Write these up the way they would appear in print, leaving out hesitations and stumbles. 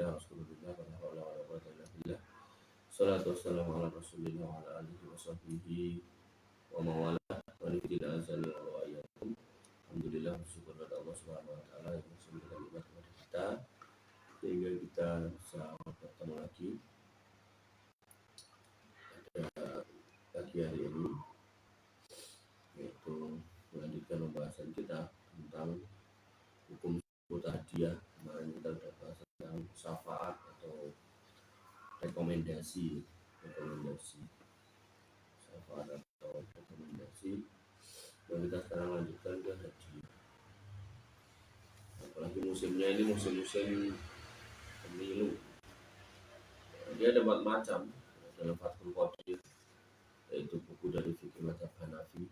Alhamdulillah, wassallallahu ala rasulillah. Salatu wassalamu ala rasulillah wa ala alihi wa sahbihi wa mawala wa nifidina azali wa ayakum. Alhamdulillah, bersyukur kepada Allah Subhanahu wa taala yang masih memberikan nikmat kepada kita sehingga kita bisa bertemu lagi pada pagi hari ini, yaitu melanjutkan pembahasan kita tentang hukum hadiah. Kemarin kita sudah bahas tentang syafaat atau rekomendasi syafaat atau rekomendasi, dan kita sekarang lanjutkan ke hadiah. Apalagi musimnya ini musim-musim pemilu. Dia ada 4 macam dalam Fathul Qadir, yaitu buku dari fikih mazhab Hanafi.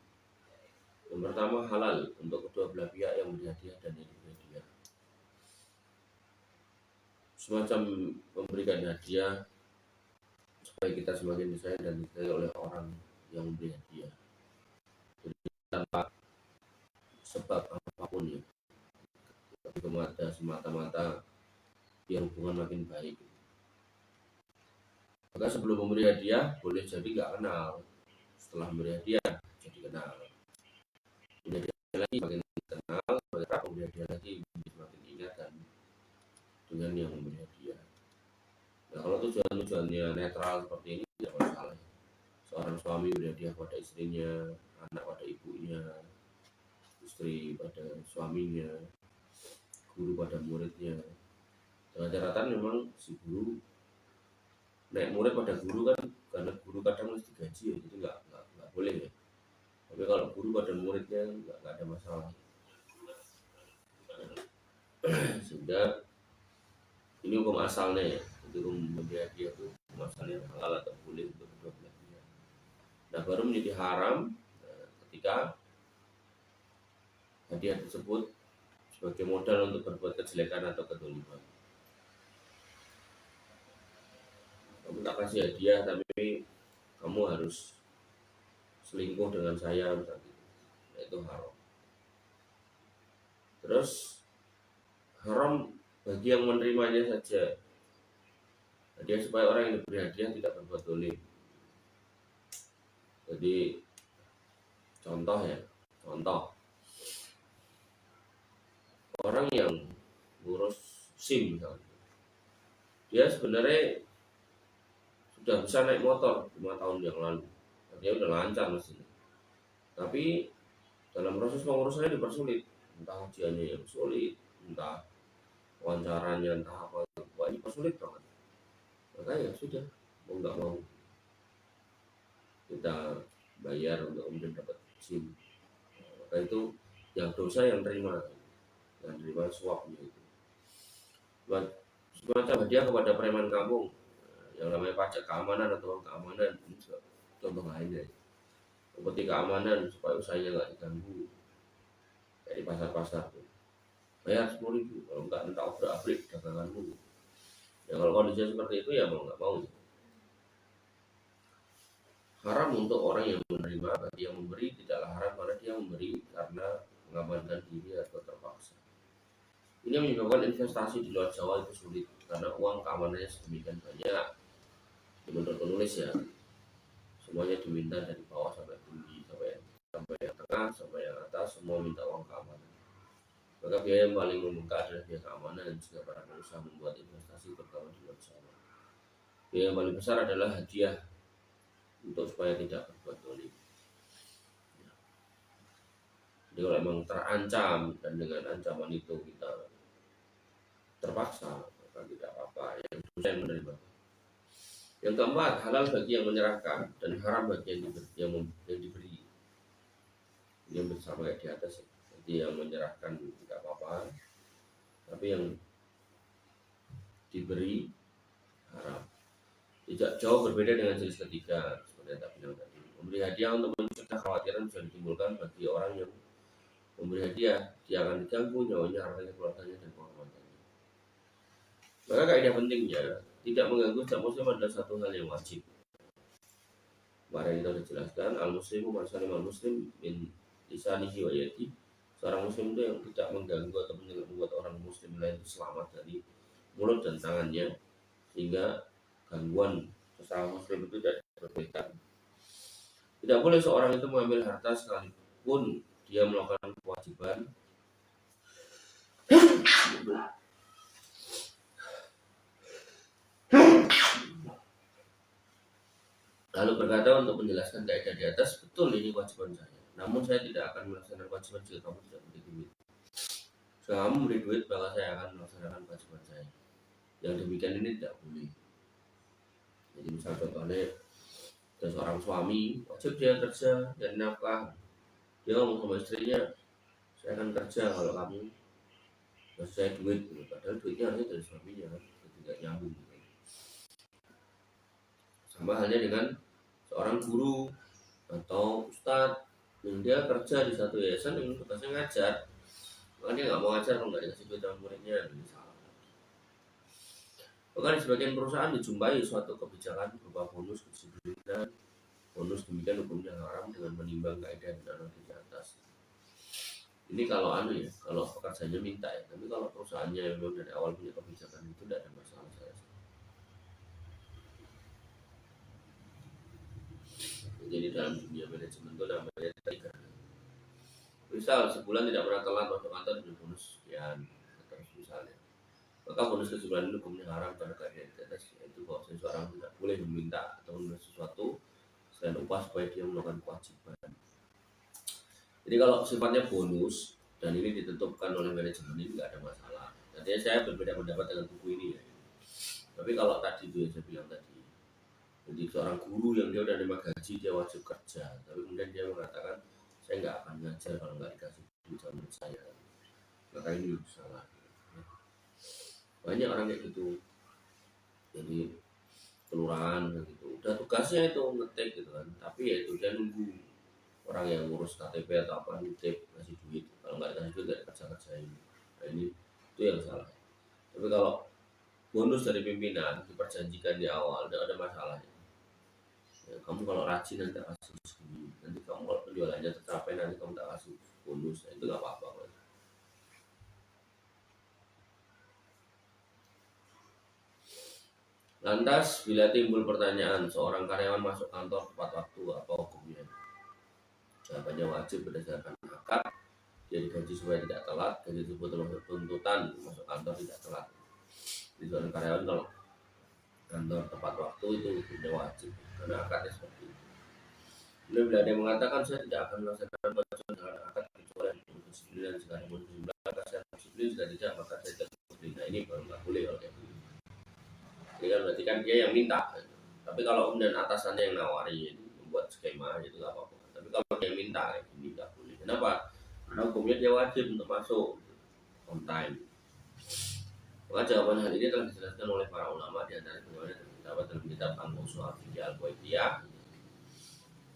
Yang pertama, halal untuk kedua belah pihak yang memberi hadiah dan yang diberi hadiah. Semacam memberikan hadiah supaya kita semakin disayang dan dicintai oleh orang yang memberi hadiah, jadi tanpa sebab apapun ya, tapi semata-mata biar hubungan makin baik. Maka sebelum memberi hadiah boleh jadi nggak kenal, setelah memberi hadiah jadi kenal, memberi hadiah lagi makin kenal, setelah memberi hadiah lagi semakin ingatan dengan yang memberi hadiah. Nah, kalau tujuannya netral seperti ini tidak masalah. Seorang suami beri hadiah pada istrinya, anak pada ibunya, istri pada suaminya, guru pada muridnya. Dengan catatan memang si guru naik murid pada guru kan, karena guru kadang mesti digaji ya, jadi nggak boleh ya. Tapi kalau guru pada muridnya nggak ada masalah. Sehingga ini hukum asalnya ya, untuk memberi hadiah itu hukum asalnya halal atau boleh untuk kedua belah pihak. Nah, baru menjadi haram ketika hadiah tersebut sebagai modal untuk berbuat kejelekan atau kedoliman. Kamu tak kasih hadiah tapi kamu harus selingkuh dengan saya, misalnya, itu haram. Terus haram bagi yang menerimanya saja hadiah, supaya orang yang diberi hadiah tidak berbuat dolim. Jadi contoh orang yang ngurus SIM misalnya, dia sebenarnya sudah bisa naik motor 5 tahun yang lalu, dia udah lancar mesinnya, tapi dalam proses pengurusannya dipersulit, entah ujiannya yang sulit, entah wawancaranya, entah apa, ini persulit banget. Maka ya sudah, mau nggak mau kita bayar untuk kemudian dapat SIM. Maka itu yang dosa yang terima suapnya itu. Semacam hadiah kepada preman kampung, yang namanya pajak keamanan atau keamanan, ini contoh lainnya. Seperti keamanan supaya usahanya nggak diganggu, kayak di pasar-pasar tuh, bayar 10.000, kalau nggak entah obrak-abrik daganganmu. Ya kalau kondisinya seperti itu ya mau nggak mau. Haram untuk orang yang menerima. Bagi yang memberi tidaklah haram karena dia memberi karena mengamankan diri atau terpaksa. Ini menyebabkan investasi di luar Jawa itu sulit karena uang keamanannya sedemikian banyak. Menurut penulis ya, semuanya diminta dari bawah sampai tinggi, sampai yang tengah, sampai yang atas, semua minta uang keamanan. Maka biaya yang paling membengkak adalah biaya keamanan, jika para pengusaha membuat investasi terutama di luar Jawa. Biaya yang paling besar adalah hadiah untuk supaya tidak berbuat dolim. Jadi kalau memang terancam dan dengan ancaman itu kita terpaksa, maka tidak apa-apa, yang dosa yang menerima. Yang keempat, halal bagi yang menyerahkan dan haram bagi yang diberi. Ini yang bersama kayak di atas ya. Jadi yang menyerahkan tidak apa-apa, tapi yang diberi haram. Tidak jauh berbeda dengan jenis ketiga, seperti yang tak bilang tadi. Memberi hadiah untuk mencegah kekhawatiran bisa ditimbulkan bagi orang yang memberi hadiah, dia akan diganggu nyawanya, hartanya, keluarganya, dan kehormatannya. Maka kaidah pentingnya, tidak mengganggu setiap muslim adalah satu hal yang wajib. Kemarin kita sudah jelaskan, al-muslimu masalim al-muslim min lisanihi wa yadi. Seorang muslim itu yang tidak mengganggu atau membuat orang muslim lain selamat dari mulut dan tangannya, sehingga gangguan sesama muslim itu tidak diperbolehkan. Tidak boleh seorang itu mengambil harta sekalipun dia melakukan kewajiban lalu berkata untuk menjelaskan kaidah di atas, betul ini kewajiban saya, namun saya tidak akan melaksanakan kewajiban jika kamu tidak memberi duit. Jika kamu memberi duit, maka saya akan melaksanakan kewajiban saya. Yang demikian ini tidak boleh. Jadi misal contohnya ada seorang suami wajib dia kerja dan nafkah, dia ngomong sama istrinya, saya akan kerja kalau kamu kasih saya duit, padahal duitnya harusnya dari suaminya kan, tidak nyambung. Sama halnya dengan seorang guru atau ustadz yang dia kerja di satu yayasan yang tugasnya ngajar, maka dia nggak mau ngajar kalau nggak dikasih duit sama muridnya. Bahkan di sebagian perusahaan dijumpai suatu kebijakan berupa bonus kedisiplinan. Bonus demikian hukumnya haram dengan menimbang kaidah dan analogi di atas. Ini kalau kalau pekerjaannya minta ya, tapi kalau perusahaannya memang dari awal punya kebijakan itu tidak ada masalah saya. Jadi dalam dunia manajemen itu namanya trigger. Misal sebulan tidak pernah telat masuk kantor dengan bonus sekian, terus misalnya, maka bonus kesebulan itu hukumnya haram pada kaidah di atas, yaitu bahwa seseorang tidak boleh meminta atau meminta sesuatu selain upah supaya dia melakukan kewajiban. Jadi kalau sifatnya bonus dan ini ditentukan oleh manajemen, ini nggak ada masalah. Jadi saya berbeda pendapat dengan buku ini ya. Tapi kalau tadi itu yang saya bilang tadi, jadi seorang guru yang dia udah terima gaji, dia wajib kerja, tapi kemudian dia mengatakan saya nggak akan ngajar kalau nggak dikasih duit sama saya, maka ini salah. Banyak orang kayak gitu, jadi kelurahan gitu, udah tugasnya itu ngetik gitu kan, tapi ya itu dia nunggu orang yang ngurus KTP atau apa nitip kasih duit, kalau nggak dikasih duit nggak kerjain. Nah ini itu yang salah. Tapi kalau bonus dari pimpinan diperjanjikan di awal, tidak ada masalah. Ya, kamu kalau rajin nanti kasih segini, nanti kamu kalau penjualannya tercapai nanti kamu tak kasih bonus, nah, itu nggak apa-apa. Lantas bila timbul pertanyaan seorang karyawan masuk kantor tepat waktu, apa hukumnya? Jawabannya wajib berdasarkan akad. Dia digaji supaya tidak telat, gaji tersebut termasuk tuntutan masuk kantor tidak telat. Jadi seorang karyawan kalau kantor tepat waktu itu hukumnya wajib karena akadnya seperti itu. Kemudian bila dia mengatakan saya tidak akan melaksanakan kewajiban dengan akad kecuali disiplin jika ada disiplin, saya disiplin jika tidak maka saya tidak disiplin. Nah ini baru nggak boleh kalau kayak gitu. Jadi kan berarti kan dia yang minta. Tapi kalau kemudian atasannya yang nawari membuat skema itu nggak apa-apa. Tapi kalau dia minta ini nggak boleh. Kenapa? Karena hukumnya dia wajib untuk masuk on time. Maka jawaban hal ini telah dijelaskan oleh para ulama di antara bagaimana terdapat dalam kitab Al-Usul Al-Qaidiyah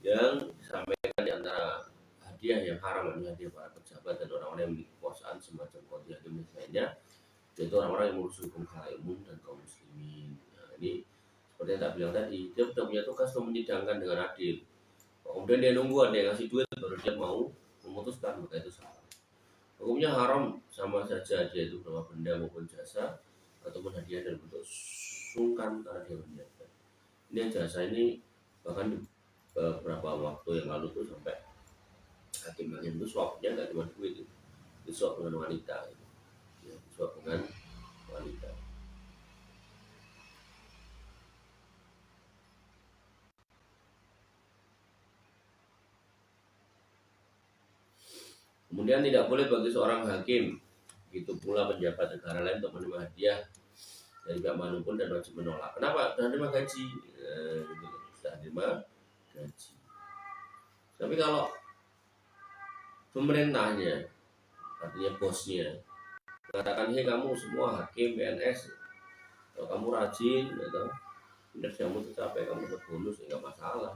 yang disampaikan di antara hadiah yang haram adalah hadiah para pejabat dan orang-orang yang memiliki kekuasaan semacam qadhi hakim lainnya, yaitu orang-orang yang mengurus hukum khalayak umum dan kaum muslimin. Nah, ini seperti yang tak bilang tadi, dia sudah punya tugas untuk menyidangkan dengan adil. Kemudian dia nunggu ada yang ngasih duit baru dia mau memutuskan, maka itu salah. Hukumnya haram sama saja dia itu berupa benda maupun jasa ataupun hadiah dalam bentuk sungkan karena dia berniaga. Ini jasa ini bahkan beberapa waktu yang lalu tuh sampai hakim yang itu suapnya nggak cuma duit itu suap dengan wanita gitu. Ya, suap dengan wanita. Kemudian tidak boleh bagi seorang hakim, begitu pula penjabat negara lain untuk menerima hadiah dari pihak manapun dan wajib menolak. Kenapa? Sudah menerima gaji, sudah menerima gaji. Tapi kalau pemerintahnya, artinya bosnya, mengatakan, hei kamu semua hakim, PNS, kalau kamu rajin, atau kinerjamu tercapai, kamu dapat bonus, ya nggak masalah.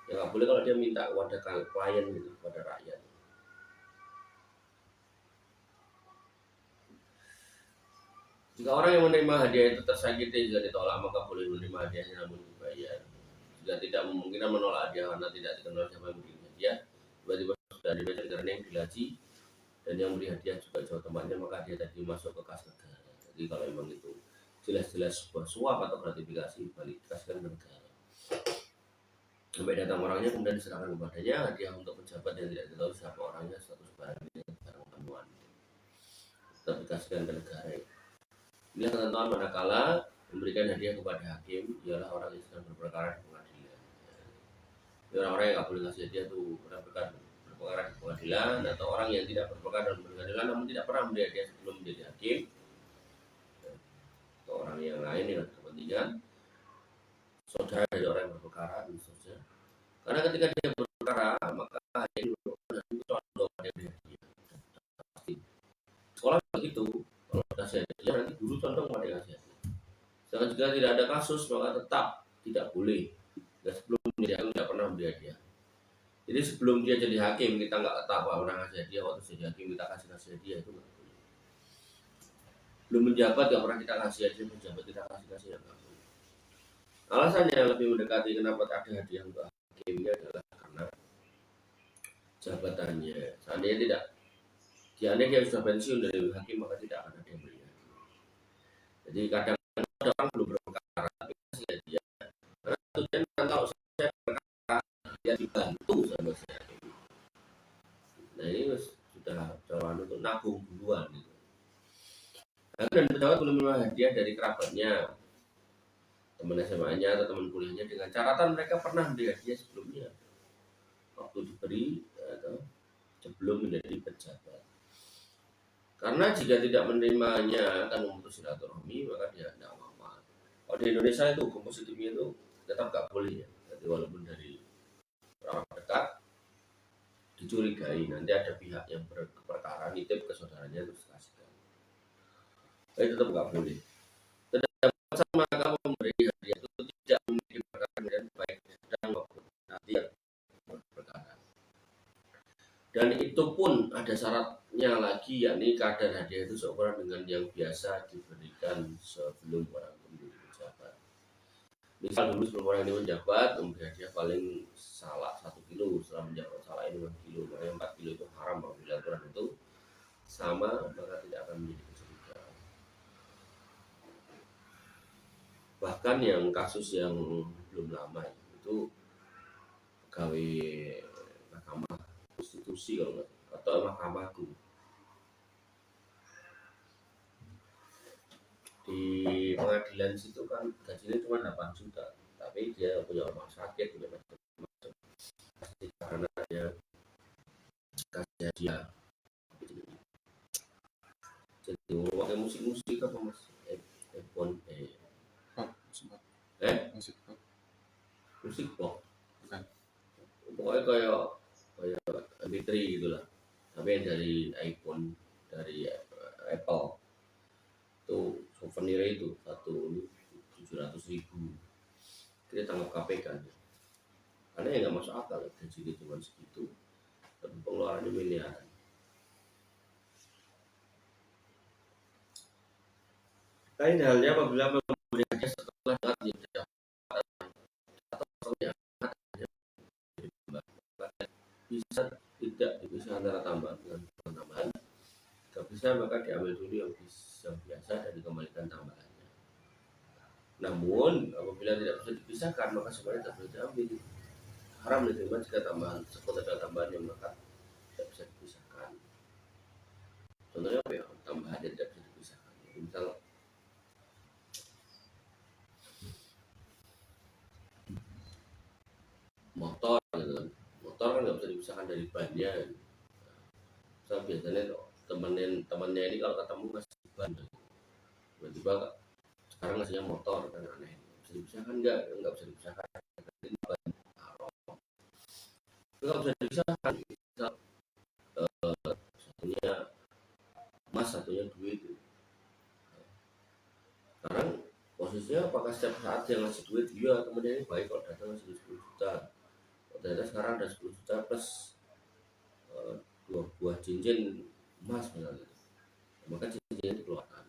Ya nggak boleh kalau dia minta kepada klien gitu, kepada rakyat. Jika orang yang menerima hadiah itu tersakiti jika ditolak, maka boleh menerima hadiahnya namun dibayar. Jika tidak memungkinkan menolak hadiah karena tidak dikenal siapa yang memberi hadiah, tiba-tiba sudah dibayar karena yang digaji dan yang beri hadiah juga jauh tempatnya, maka dia tadi masuk ke kas negara. Jadi kalau memang itu jelas-jelas sebuah suap atau gratifikasi balik dikasihkan ke negara. Sampai datang orangnya kemudian diserahkan kepadanya hadiah untuk pejabat yang tidak tahu siapa orangnya, status barangnya, barang temuan, tetap dikasihkan ke negara. Inilah ketentuan manakala memberikan hadiah kepada hakim ialah orang yang sedang berperkara di pengadilan. Orang-orang yang nggak boleh kasih hadiah itu berperkara di pengadilan, atau orang yang tidak berperkara di pengadilan namun tidak pernah memberi hadiah sebelum menjadi hakim, atau orang yang lain dengan kepentingan saudara dari orang yang berperkara dan seterusnya. Karena ketika dia berperkara maka hadiah itu condong pada dia. Sekolah begitu, kalau kasih hadiah nanti guru condong pada kasih hadiah. Sedangkan jika tidak ada kasus maka tetap tidak boleh. Dan sebelum dia tidak pernah memberi hadiah. Jadi sebelum dia jadi hakim kita nggak tahu orang ngasih hadiah, waktu jadi hakim kita kasih hadiah itu nggak boleh. Belum menjabat nggak pernah kita kasih hadiah, menjabat kita kasih nggak boleh. Alasannya lebih mendekati kenapa ada hadiah untuk hakim ini adalah karena jabatannya. Seandainya tidak, dia sudah pensiun dari hakim maka tidak akan ada yang beri hadiah. Jadi kadang ada orang belum berperkara tapi kasih hadiah. Karena tujuan kalau saya berperkara dia dibantu sama saya. Nah ini sudah jawaban untuk nabung duluan gitu. Dan pejabat belum menerima hadiah dari kerabatnya, teman SMA-nya atau teman kuliahnya dengan catatan mereka pernah memberi hadiah sebelumnya waktu diberi atau sebelum menjadi pejabat. Karena jika tidak menerimanya akan memutus silaturahmi maka dia tidak apa-apa. Kalau di Indonesia itu hukum positifnya itu tetap nggak boleh ya. Jadi walaupun dari orang dekat dicurigai nanti ada pihak yang berperkara nitip ke saudaranya terus kasihkan. Tapi tetap nggak boleh. Terdapat sama kamu memberi hadiah itu tidak memiliki perkara dan baik sedang maupun nanti berperkara. Dan itu pun ada syaratnya lagi, yakni kadar hadiah itu seukuran dengan yang biasa diberikan sebelum orang itu menjadi pejabat. Misal dulu sebelum orang ini menjabat memberi hadiah paling salah 1 kilo, setelah menjabat salah ini 5 kilo, makanya 4 kilo itu haram apabila aturan itu sama maka tidak akan menjadi kecurigaan. Bahkan yang kasus yang belum lama itu pegawai mahkamah konstitusi kalau nggak, atau mahkamah agung di pengadilan situ kan gajinya cuma 8 juta tapi dia punya rumah sakit, punya macam-macam karena dia kasih hadiah. Jadi pakai musik apa mas? Iphone musik pop bukan, pokoknya kayak MP3 gitulah, tapi yang dari iPhone, dari Apple itu souvenirnya itu 700.000 kita tangkap KPK karena ya nggak masuk akal gajinya cuma segitu tapi pengeluarannya miliaran. Lain halnya apabila memberi hadiah setelah bisa tidak dipisah antara tambahan dengan tambahan. Jika bisa maka diambil dulu yang biasa dan dikembalikan tambahannya. Namun apabila tidak bisa dipisahkan maka semuanya tidak boleh diambil. Haram diterima jika tambahan tersebut ada tambahan yang maka tidak bisa dipisahkan. Contohnya apa ya? Tambahan yang tidak bisa dipisahkan. Misal motor gitu kan. Motor kan nggak bisa dipisahkan dari bannya. So, biasanya temennya ini kalau ketemu ngasih ban, tiba-tiba sekarang ngasihnya motor kan aneh. Bisa dipisahkan nggak bisa dipisahkan. Ini ban haram. Nggak bisa dipisahkan. Misal satunya emas, satunya duit. Sekarang posisinya apakah setiap saat dia ngasih duit? Iya, temennya ini baik kalau datang ngasih 10 juta. Ternyata sekarang ada 10 juta plus 2 buah cincin emas misalnya, maka cincinnya dikeluarkan.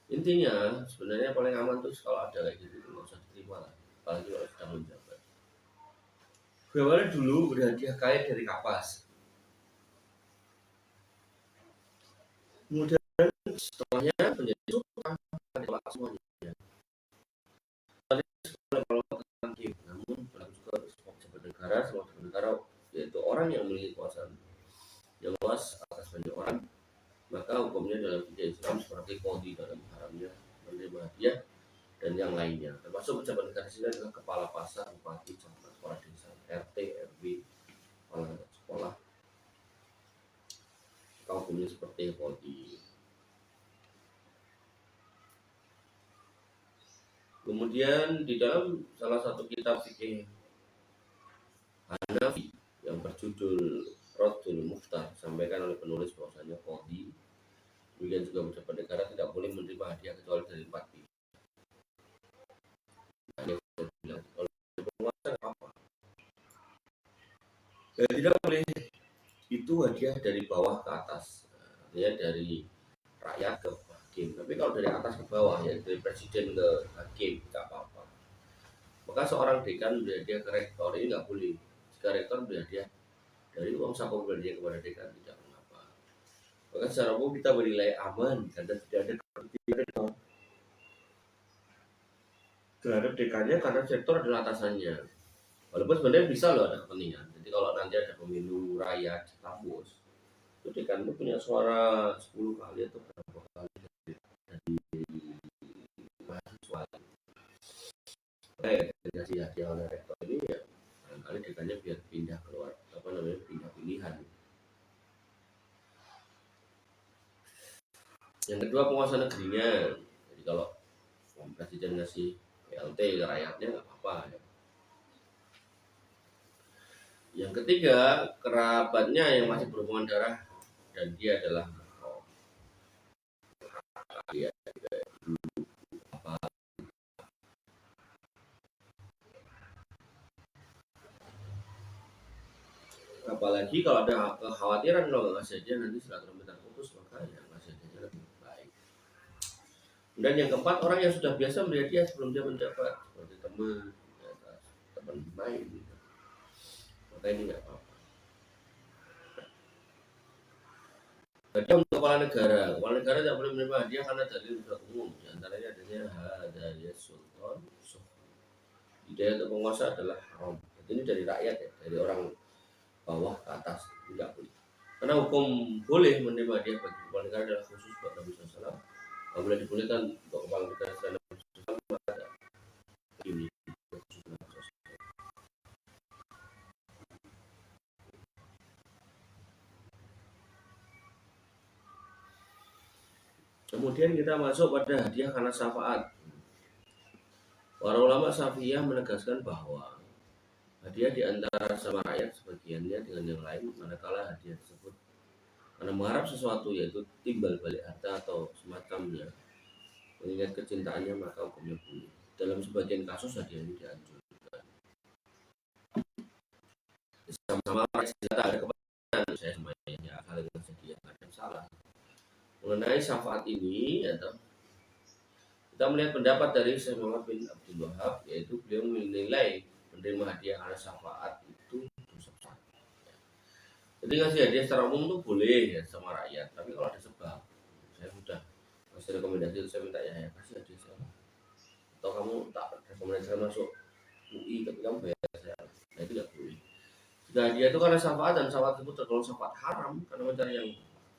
Intinya sebenarnya paling aman tuh kalau ada kayak gitu nggak usah diterima lah, apalagi kalau sedang menjabat. Bagaimana dulu berhadiah kain dari kapas, kemudian setelahnya menjadi suka semuanya. Kalau tentang hakim, namun berlaku juga untuk pejabat negara, semua pejabat negara yaitu orang yang memiliki kekuasaan yang luas atas banyak orang, maka hukumnya dalam fikih Islam seperti qadhi dalam haramnya menerima hadiah dan yang lainnya. Termasuk pejabat negara di sini adalah kepala pasar, bupati, camat, kepala desa, RT, RW, kepala sekolah. Maka hukumnya seperti qadhi. Kemudian di dalam salah satu kitab fikih Hanafi yang berjudul Raddul Mukhtar sampaikan oleh penulis bahwasanya qadhi demikian juga pejabat negara tidak boleh menerima hadiah kecuali dari 4 pihak. Nah, yang saya bilang kalau penguasa apa? Ya, tidak boleh itu hadiah dari bawah ke atas, ya dari rakyat ke hakim. Tapi kalau dari atas ke bawah ya dari presiden ke hakim tidak apa-apa. Maka seorang dekan beri hadiah ke rektor ini nggak boleh. Jika rektor beri hadiah dari uang saku beri hadiah kepada dekan tidak mengapa. Maka secara umum kita bernilai aman karena tidak ada kepentingan terhadap dekannya karena sektor adalah atasannya. Walaupun sebenarnya bisa loh ada kepentingan. Jadi kalau nanti ada pemilu rakyat di kampus, itu dekan itu punya suara 10 kali atau berapa kali dari mahasiswa. Dikasih hadiah oleh rektor ini ya barangkali dekannya biar pindah keluar pindah pilihan. Yang kedua penguasa negerinya. Jadi kalau presiden ngasih PLT ke rakyatnya nggak apa-apa ya. Yang ketiga kerabatnya yang masih berhubungan darah dan dia adalah dia apa apalagi kalau ada kekhawatiran kalau nggak saja nanti silaturahmi terputus maka ya nggak saja lebih baik. Dan yang keempat orang yang sudah biasa melihat dia sebelum dia menjabat seperti teman main gitu. Maka ini nggak apa-apa. Hadiah untuk kepala negara tidak boleh menerima hadiah karena dalil sudah umum. Di antaranya adanya hadiah sultan, hidayah untuk penguasa adalah haram. Ini dari rakyat ya, dari orang bawah ke atas tidak boleh. Karena hukum boleh menerima hadiah bagi kepala negara adalah khusus buat Nabi SAW. Apabila dibolehkan untuk kepala negara selain Nabi SAW maka ada ini. Kemudian kita masuk pada hadiah karena syafaat. Para ulama Syafi'iyah menegaskan bahwa hadiah di antara sama rakyat sebagiannya dengan yang lain manakala hadiah tersebut karena mengharap sesuatu yaitu timbal balik harta atau semacamnya mengingat kecintaannya maka hukumnya boleh. Dalam sebagian kasus hadiah ini dianjurkan. Sama-sama senjata ada kepentingan saya semuanya asal dengan hadiah ada yang salah. Mengenai syafaat ini atau kita melihat pendapat dari Syekh Muhammad bin Abdul Wahab yaitu beliau menilai menerima hadiah karena syafaat itu dosa besar. Jadi ngasih hadiah secara umum tuh boleh ya sama rakyat, tapi kalau ada sebab, saya sudah kasih rekomendasi itu saya minta ya kasih hadiah saya. Atau kamu tak rekomendasikan masuk UI tapi kamu bayar saya, nah itu tidak boleh. Jika hadiah itu karena syafaat dan syafaat itu tergolong syafaat haram karena mencari yang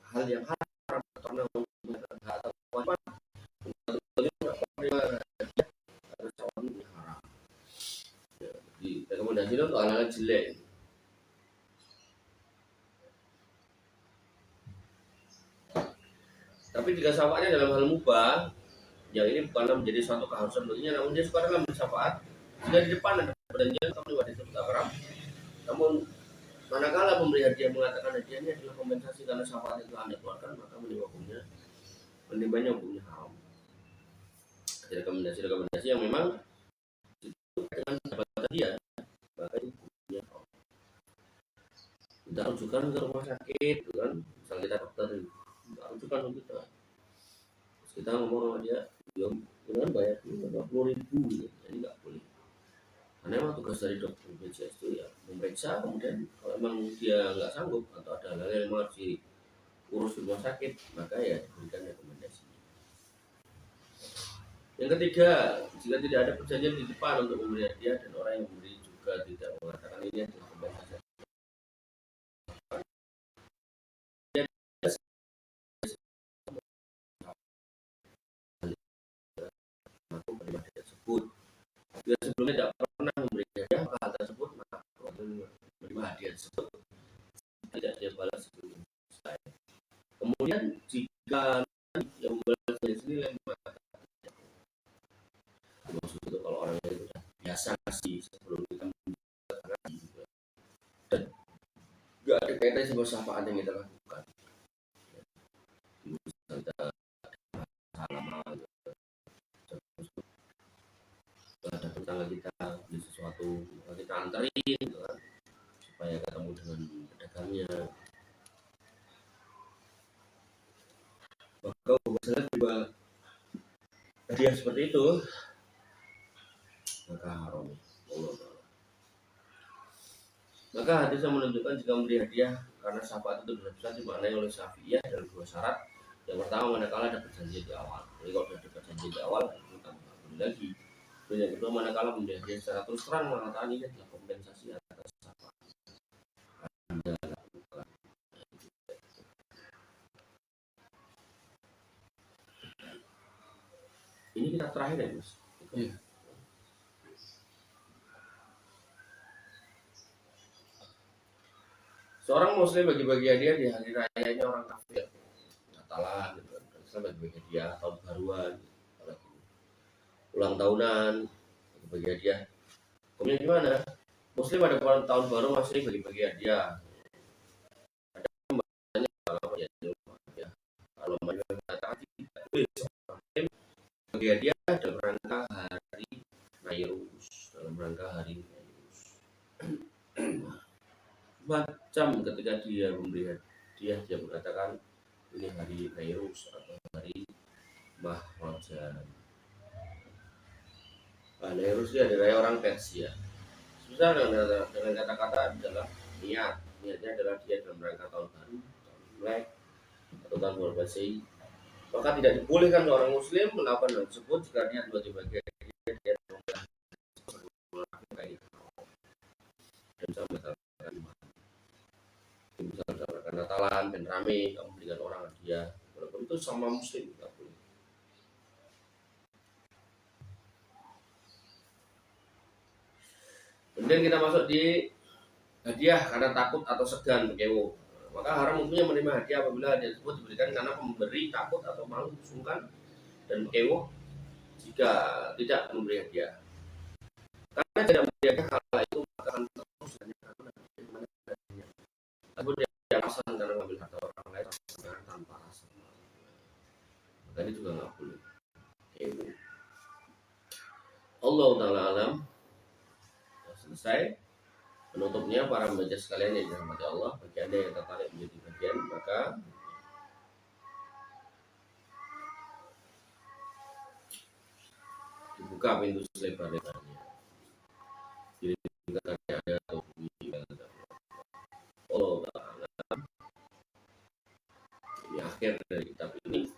hal yang haram karena hak atau kewajiban rekomendasi itu untuk hal-hal jelek. Tapi jika syafaatnya dalam hal mubah, yang ini bukanlah menjadi suatu keharusan baginya, namun dia suka dalam syafaat. Jika di depan ada perjanjian kamu diwajib sebut haram, namun manakala pemberi hadiah mengatakan hadiahnya adalah kompensasi karena syafaat itu anda keluarkan, maka menerimanya hukumnya haram. Rekomendasi yang memang itu dengan dapat hadiah, maka itu hukumnya haram. Kita rujukan ke rumah sakit, kan? Misal kita dokter, kita rujukan kita. Terus kita ngomong sama dia, dengan bayar 50.000, jadi nggak boleh. Karena memang tugas dari dokter BPJS itu ya memeriksa, kemudian kalau memang dia nggak sanggup atau ada hal yang harus diurus di rumah sakit, maka ya diberikan rekomendasi. Yang ketiga, jika tidak ada perjanjian di depan untuk memberi hadiah dan orang yang memberi juga tidak mengatakan ini adalah pembahasan aku menerima hadiah tersebut. Jika sebelumnya tidak pernah memberi hadiah, maka hal tersebut menerima hadiah tersebut tidak dia balas sebelum selesai. Kemudian jika yang membalas dari sini maksud itu kalau orangnya itu sudah biasa sih sebelum kita mengaji juga dan nggak ada kaitannya sama syafaat yang kita lakukan. Kita salaman, ada tetangga kita beli sesuatu, kita anterin gitu kan, supaya ketemu dengan pedagangnya. Maka misalnya juga hadiah seperti itu, maka haram. Maka hadisnya menunjukkan jika memberi hadiah karena syafaat itu bisa dimaknai oleh Syafi'iyah dalam dua syarat. Yang pertama, manakala ada perjanjian di awal. Jadi kalau sudah ada perjanjian di awal, itu tak boleh lagi. Dan yang kedua, manakala memberi hadiah secara terus terang mengatakan ini adalah kompensasi atas syafaat. Ini kita terakhir ya, Mas. Iya. Seorang muslim bagi-bagi hadiah di hari rayanya orang kafir, Natalan, gitu. Islam bagi-bagi hadiah, tahun baruan, ulang tahunan, bagi hadiah. Kemudian gimana? Muslim ada tahun baru masih bagi-bagi hadiah. Ada pembahasannya kalau mengatakan tidak boleh bagi hadiah dalam rangka hari Nairus, dalam rangka hari Nairus. Macam ketika dia memberi hadiah, dia mengatakan ini hari Nairus atau hari Mahrajan. Nairus dia adalah orang Persia. Susah dengan kata-kata adalah niatnya adalah dia dalam rangka tahun baru, tahun Imlek atau tahun baru Masehi. Maka tidak dibolehkan seorang muslim melakukan hal tersebut jika niat bagi-bagi dia dan sama misalkan Natalan dan rame kamu berikan orang hadiah, walaupun itu sama muslim tidak boleh. Kemudian kita masuk di hadiah karena takut atau segan kewo. Maka haram hukumnya menerima hadiah apabila hadiah tersebut diberikan karena pemberi takut atau malu, sungkan dan kewo jika tidak memberi hadiah. Karena tidak memberi hadiah kala itu maka akan terus aku dia alasan karena mengambil harta orang lain tanpa alasan. Maka ini juga nggak boleh. Kewo. Allah Ta'ala alam. Selesai. Penutupnya para pembaca sekalian yang dirahmati Allah, bagi Anda yang tertarik menjadi bagian, maka dibuka pintu selebar-lebarnya. Jadi tinggalkan ada atau bunyi Allah Ta'ala. Ini akhir dari kitab ini.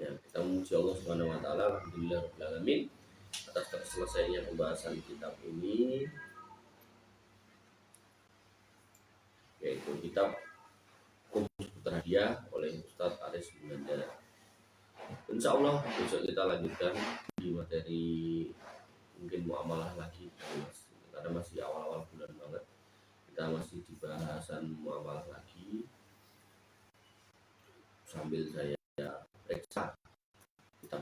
Ya, kita memuji Allah Subhanahu Wa Ta'ala. Alhamdulillah Alamin atas terselesainya pembahasan kitab ini, yaitu kitab Kumpul Hadiah oleh Ustadz Aris Munandar. Insya Allah besok kita lanjutkan di materi mungkin muamalah lagi, karena masih awal-awal bulan banget, kita masih di bahasan muamalah lagi sambil saya periksa kita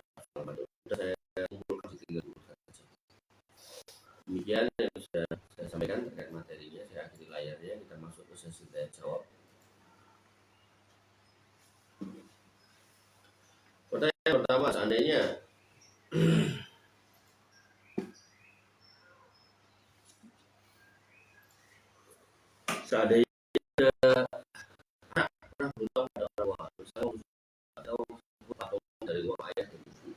saya kumpulkan tinggal saja. Demikian yang sudah saya sampaikan terkait materinya. Saya akhiri layarnya, kita masuk ke sesi tanya jawab. Pertanyaan pertama, seandainya pernah berutang pada orang tua, misalnya atau dari uang ayah dan ibu,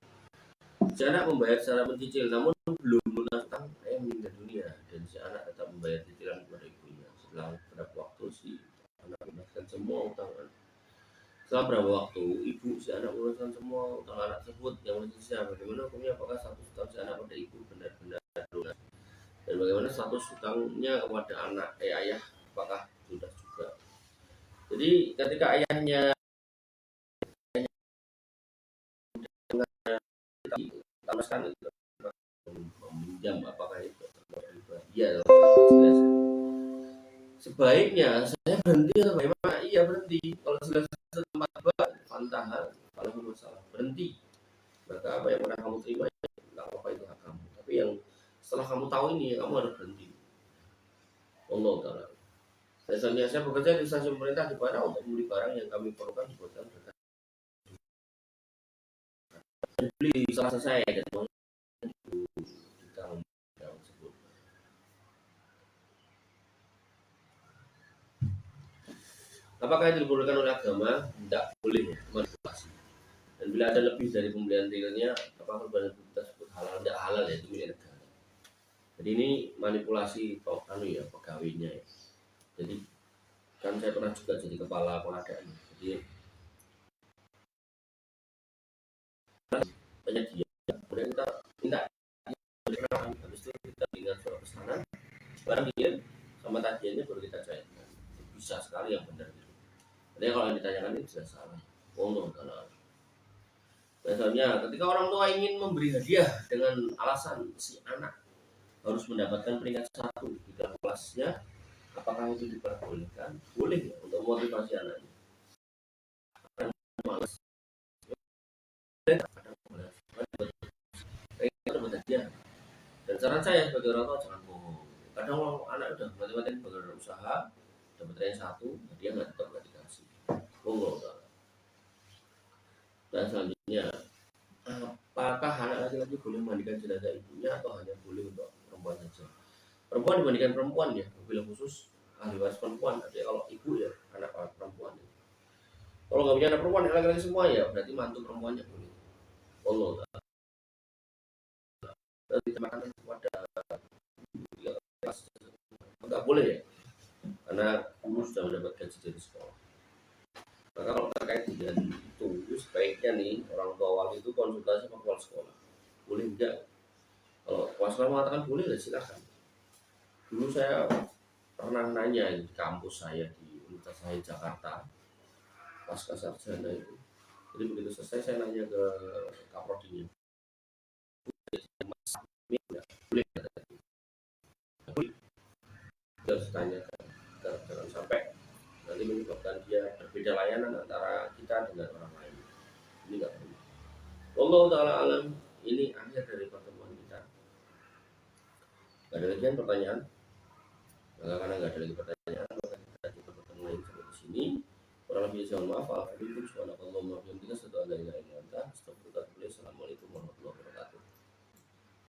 si anak membayar secara mencicil, namun belum lunas utang, ayah meninggal dunia dan si anak tetap membayar cicilan kepada ibunya. Setelah beberapa waktu si anak melunaskan semua utang. Setelah berapa waktu, ibu si anak meneruskan semua utang anak tersebut yang masih sisa. Bagaimana hukumnya? Apakah status utang si anak pada ibu benar-benar lunas? Dan bagaimana status utangnya kepada anak ayah? Apakah sudah juga? Jadi ketika ayahnya tamaskan itu meminjam, apakah itu iya? Sebaiknya saya berhenti atau bagaimana? Iya berhenti. Kalau sudah tempat pantah, kalau masalah berhenti. Maka apa yang pernah kamu terima, nggak apa-apa, itu hak kamu. Tapi yang setelah kamu tahu ini, ya kamu harus berhenti. Allah Ta'ala. Misalnya saya bekerja di stasiun pemerintah di mana untuk membeli barang yang kami perlukan dibuatkan berkat. Beli setelah selesai dan mau kita tersebut. Apakah itu dibolehkan oleh agama? Tidak boleh manipulasi. Dan bila ada lebih dari pembelian realnya, apakah perbedaan tersebut halal? Tidak halal ya, itu milik negara. Jadi ini manipulasi ya pegawainya ya. Jadi kan saya pernah juga jadi kepala pengadaan. Jadi banyak dia, kemudian kita minta habis itu kita ingat surat pesanan, barang dia sama tagihannya baru kita cairkan. Bisa sekali yang benar itu. Jadi kalau yang ditanyakan itu sudah salah. Allah Ta'ala. Misalnya ketika orang tua ingin memberi hadiah dengan alasan si anak harus mendapatkan peringkat 1 di dalam kelasnya, apakah itu diperbolehkan? Boleh ya, untuk motivasi anaknya. Malas. Dan saran saya sebagai orang tua jangan bohong. Kadang anak udah mati-matian berusaha dapat rank 1, dia nggak tetap nggak dikasih. Bohong. Dan selanjutnya, apakah anak laki-laki boleh memandikan jenazah ibunya atau hanya boleh untuk perempuan saja? Perempuan dibandingkan perempuan ya, mobil khusus ahli waris perempuan. Jadi kalau ibu ya anak perempuan. Kalau nggak punya anak perempuan, laki-laki semua ya berarti mantu perempuannya boleh. Allah dan ditamakan kepada nggak boleh ya, karena guru sudah mendapat gaji dari sekolah. Maka kalau terkait dengan itu sebaiknya nih orang tua wali itu konsultasi sama kepala sekolah. Boleh enggak? Kalau kepala sekolah mengatakan boleh ya silakan. Dulu saya pernah nanya di kampus saya di Universitas saya Jakarta pasca sarjana itu. Jadi begitu selesai saya nanya ke kaprodinya, boleh harus tanyakan, jangan sampai nanti menyebabkan dia berbeda layanan antara kita dengan orang lain. Ini nggak perlu. Allah Ta'ala alam. Ini akhir dari pertemuan kita. Gak ada lagi pertanyaan. Karena nggak ada lagi pertanyaan, maka kita bertemu lagi sampai di sini. Kurang lebih saya mohon maaf. Alhamdulillah.